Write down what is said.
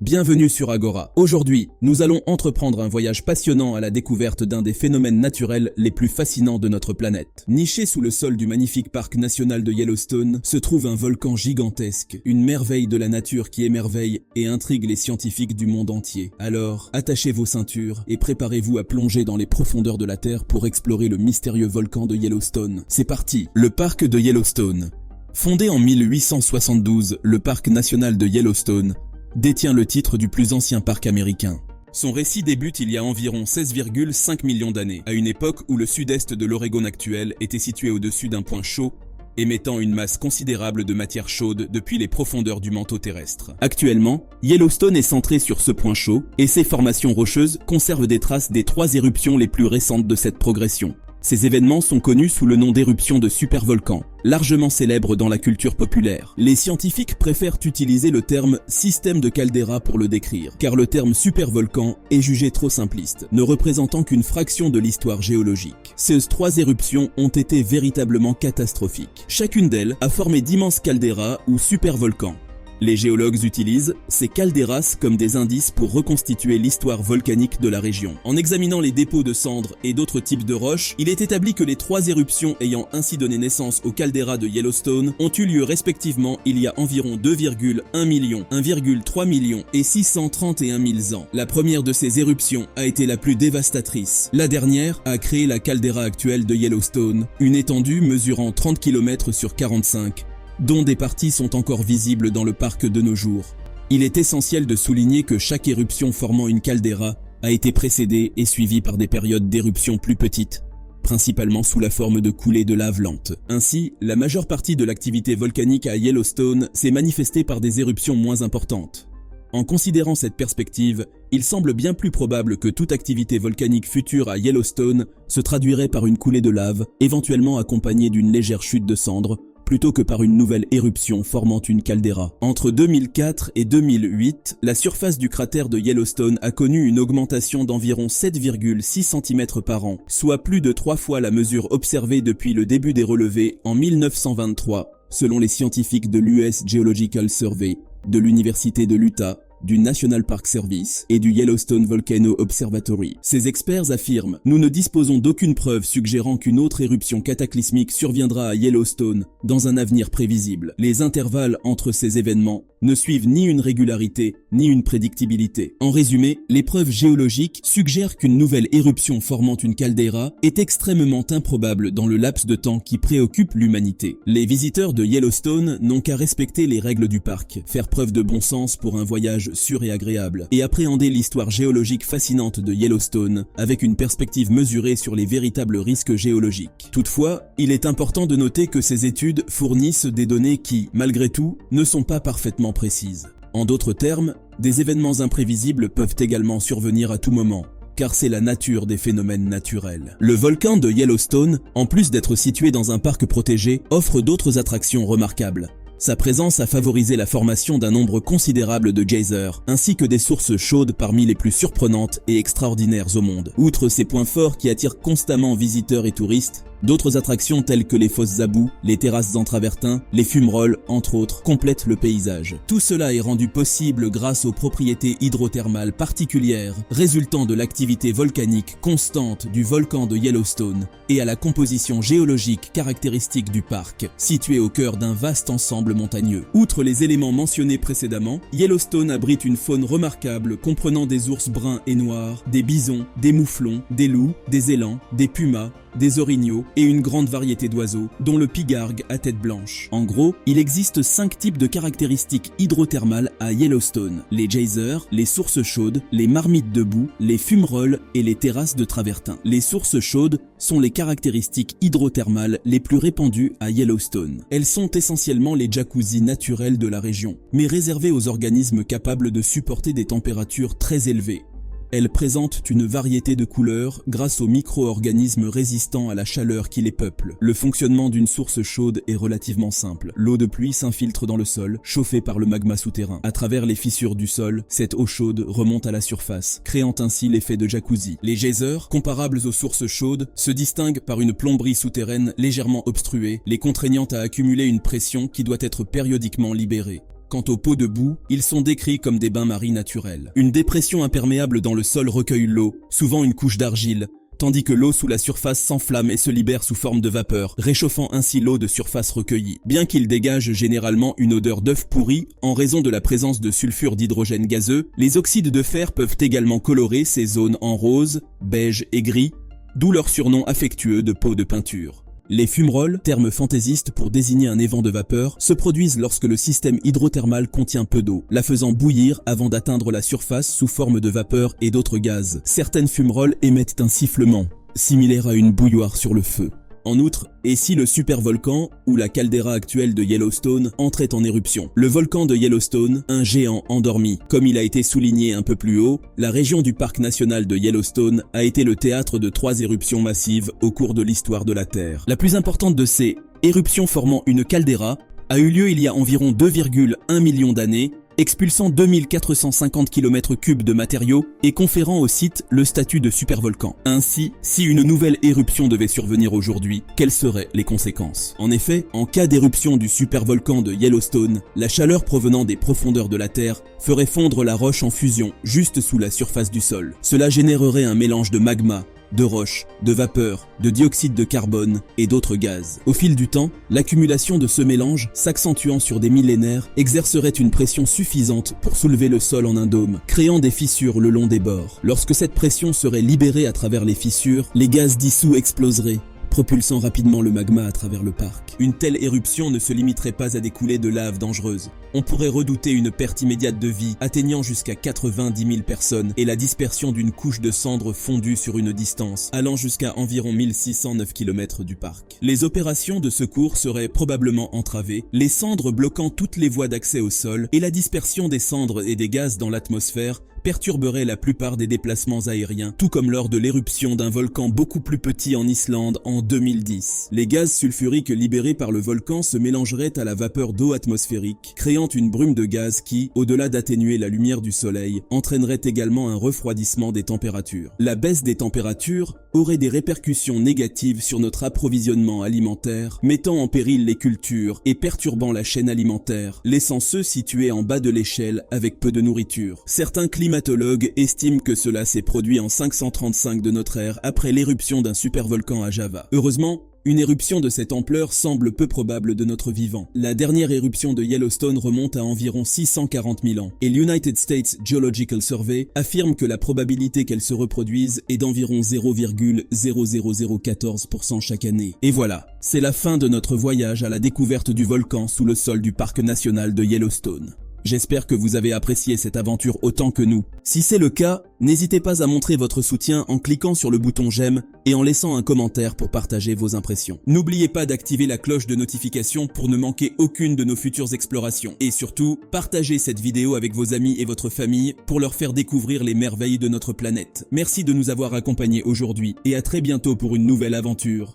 Bienvenue sur Agora. Aujourd'hui, nous allons entreprendre un voyage passionnant à la découverte d'un des phénomènes naturels les plus fascinants de notre planète. Niché sous le sol du magnifique parc national de Yellowstone, se trouve un volcan gigantesque, une merveille de la nature qui émerveille et intrigue les scientifiques du monde entier. Alors, attachez vos ceintures et préparez-vous à plonger dans les profondeurs de la Terre pour explorer le mystérieux volcan de Yellowstone. C'est parti! Le parc de Yellowstone. Fondé en 1872, le parc national de Yellowstone détient le titre du plus ancien parc américain. Son récit débute il y a environ 16,5 millions d'années, à une époque où le sud-est de l'Oregon actuel était situé au-dessus d'un point chaud, émettant une masse considérable de matière chaude depuis les profondeurs du manteau terrestre. Actuellement, Yellowstone est centré sur ce point chaud, et ses formations rocheuses conservent des traces des 3 éruptions les plus récentes de cette progression. Ces événements sont connus sous le nom d'éruptions de supervolcans, largement célèbres dans la culture populaire. Les scientifiques préfèrent utiliser le terme système de caldeira pour le décrire, car le terme supervolcan est jugé trop simpliste, ne représentant qu'une fraction de l'histoire géologique. Ces 3 éruptions ont été véritablement catastrophiques. Chacune d'elles a formé d'immenses calderas ou supervolcans. Les géologues utilisent ces caldeiras comme des indices pour reconstituer l'histoire volcanique de la région. En examinant les dépôts de cendres et d'autres types de roches, il est établi que les 3 éruptions ayant ainsi donné naissance aux caldeiras de Yellowstone ont eu lieu respectivement il y a environ 2,1 millions, 1,3 million et 631 000 ans. La première de ces éruptions a été la plus dévastatrice. La dernière a créé la caldeira actuelle de Yellowstone, une étendue mesurant 30 km sur 45, dont des parties sont encore visibles dans le parc de nos jours. Il est essentiel de souligner que chaque éruption formant une caldeira a été précédée et suivie par des périodes d'éruptions plus petites, principalement sous la forme de coulées de lave lente. Ainsi, la majeure partie de l'activité volcanique à Yellowstone s'est manifestée par des éruptions moins importantes. En considérant cette perspective, il semble bien plus probable que toute activité volcanique future à Yellowstone se traduirait par une coulée de lave, éventuellement accompagnée d'une légère chute de cendres, plutôt que par une nouvelle éruption formant une caldeira. Entre 2004 et 2008, la surface du cratère de Yellowstone a connu une augmentation d'environ 7,6 cm par an, soit plus de 3 fois la mesure observée depuis le début des relevés en 1923, selon les scientifiques de l'US Geological Survey, de l'Université de l'Utah, du National Park Service et du Yellowstone Volcano Observatory. Ces experts affirment: nous ne disposons d'aucune preuve suggérant qu'une autre éruption cataclysmique surviendra à Yellowstone dans un avenir prévisible. Les intervalles entre ces événements ne suivent ni une régularité, ni une prédictibilité. En résumé, les preuves géologiques suggèrent qu'une nouvelle éruption formant une caldeira est extrêmement improbable dans le laps de temps qui préoccupe l'humanité. Les visiteurs de Yellowstone n'ont qu'à respecter les règles du parc, faire preuve de bon sens pour un voyage sûr et agréable, et appréhender l'histoire géologique fascinante de Yellowstone avec une perspective mesurée sur les véritables risques géologiques. Toutefois, il est important de noter que ces études fournissent des données qui, malgré tout, ne sont pas parfaitement précises. En d'autres termes, des événements imprévisibles peuvent également survenir à tout moment, car c'est la nature des phénomènes naturels. Le volcan de Yellowstone, en plus d'être situé dans un parc protégé, offre d'autres attractions remarquables. Sa présence a favorisé la formation d'un nombre considérable de geysers, ainsi que des sources chaudes parmi les plus surprenantes et extraordinaires au monde. Outre ces points forts qui attirent constamment visiteurs et touristes, d'autres attractions telles que les fosses à boue, les terrasses en travertin, les fumerolles, entre autres, complètent le paysage. Tout cela est rendu possible grâce aux propriétés hydrothermales particulières résultant de l'activité volcanique constante du volcan de Yellowstone et à la composition géologique caractéristique du parc, situé au cœur d'un vaste ensemble montagneux. Outre les éléments mentionnés précédemment, Yellowstone abrite une faune remarquable comprenant des ours bruns et noirs, des bisons, des mouflons, des loups, des élans, des pumas, des orignaux et une grande variété d'oiseaux, dont le pigargue à tête blanche. En gros, il existe 5 types de caractéristiques hydrothermales à Yellowstone: les geysers, les sources chaudes, les marmites de boue, les fumerolles et les terrasses de travertin. Les sources chaudes sont les caractéristiques hydrothermales les plus répandues à Yellowstone. Elles sont essentiellement les jacuzzis naturels de la région, mais réservées aux organismes capables de supporter des températures très élevées. Elles présentent une variété de couleurs grâce aux micro-organismes résistants à la chaleur qui les peuplent. Le fonctionnement d'une source chaude est relativement simple. L'eau de pluie s'infiltre dans le sol, chauffée par le magma souterrain. À travers les fissures du sol, cette eau chaude remonte à la surface, créant ainsi l'effet de jacuzzi. Les geysers, comparables aux sources chaudes, se distinguent par une plomberie souterraine légèrement obstruée, les contraignant à accumuler une pression qui doit être périodiquement libérée. Quant aux pots de boue, ils sont décrits comme des bains-maries naturels. Une dépression imperméable dans le sol recueille l'eau, souvent une couche d'argile, tandis que l'eau sous la surface s'enflamme et se libère sous forme de vapeur, réchauffant ainsi l'eau de surface recueillie. Bien qu'il dégage généralement une odeur d'œuf pourri en raison de la présence de sulfure d'hydrogène gazeux, les oxydes de fer peuvent également colorer ces zones en rose, beige et gris, d'où leur surnom affectueux de pot de peinture. Les fumerolles, terme fantaisiste pour désigner un évent de vapeur, se produisent lorsque le système hydrothermal contient peu d'eau, la faisant bouillir avant d'atteindre la surface sous forme de vapeur et d'autres gaz. Certaines fumerolles émettent un sifflement, similaire à une bouilloire sur le feu. En outre, et si le supervolcan, ou la caldeira actuelle de Yellowstone, entrait en éruption? Le volcan de Yellowstone, un géant endormi. Comme il a été souligné un peu plus haut, la région du parc national de Yellowstone a été le théâtre de 3 éruptions massives au cours de l'histoire de la Terre. La plus importante de ces éruptions formant une caldeira a eu lieu il y a environ 2,1 millions d'années, expulsant 2450 km3 de matériaux et conférant au site le statut de supervolcan. Ainsi, si une nouvelle éruption devait survenir aujourd'hui, quelles seraient les conséquences? En effet, en cas d'éruption du supervolcan de Yellowstone, la chaleur provenant des profondeurs de la Terre ferait fondre la roche en fusion juste sous la surface du sol. Cela générerait un mélange de magma, de roches, de vapeur, de dioxyde de carbone et d'autres gaz. Au fil du temps, l'accumulation de ce mélange, s'accentuant sur des millénaires, exercerait une pression suffisante pour soulever le sol en un dôme, créant des fissures le long des bords. Lorsque cette pression serait libérée à travers les fissures, les gaz dissous exploseraient, propulsant rapidement le magma à travers le parc. Une telle éruption ne se limiterait pas à des coulées de lave dangereuses. On pourrait redouter une perte immédiate de vie, atteignant jusqu'à 90 000 personnes, et la dispersion d'une couche de cendres fondue sur une distance, allant jusqu'à environ 1609 km du parc. Les opérations de secours seraient probablement entravées, les cendres bloquant toutes les voies d'accès au sol, et la dispersion des cendres et des gaz dans l'atmosphère perturberait la plupart des déplacements aériens, tout comme lors de l'éruption d'un volcan beaucoup plus petit en Islande en 2010. Les gaz sulfuriques libérés par le volcan se mélangeraient à la vapeur d'eau atmosphérique, créant une brume de gaz qui, au-delà d'atténuer la lumière du soleil, entraînerait également un refroidissement des températures. La baisse des températures aurait des répercussions négatives sur notre approvisionnement alimentaire, mettant en péril les cultures et perturbant la chaîne alimentaire, laissant ceux situés en bas de l'échelle avec peu de nourriture. Certains climatologues estiment que cela s'est produit en 535 de notre ère après l'éruption d'un supervolcan à Java. Heureusement, une éruption de cette ampleur semble peu probable de notre vivant. La dernière éruption de Yellowstone remonte à environ 640 000 ans, et l'United States Geological Survey affirme que la probabilité qu'elle se reproduise est d'environ 0,00014% chaque année. Et voilà, c'est la fin de notre voyage à la découverte du volcan sous le sol du parc national de Yellowstone. J'espère que vous avez apprécié cette aventure autant que nous. Si c'est le cas, n'hésitez pas à montrer votre soutien en cliquant sur le bouton j'aime et en laissant un commentaire pour partager vos impressions. N'oubliez pas d'activer la cloche de notification pour ne manquer aucune de nos futures explorations. Et surtout, partagez cette vidéo avec vos amis et votre famille pour leur faire découvrir les merveilles de notre planète. Merci de nous avoir accompagnés aujourd'hui et à très bientôt pour une nouvelle aventure.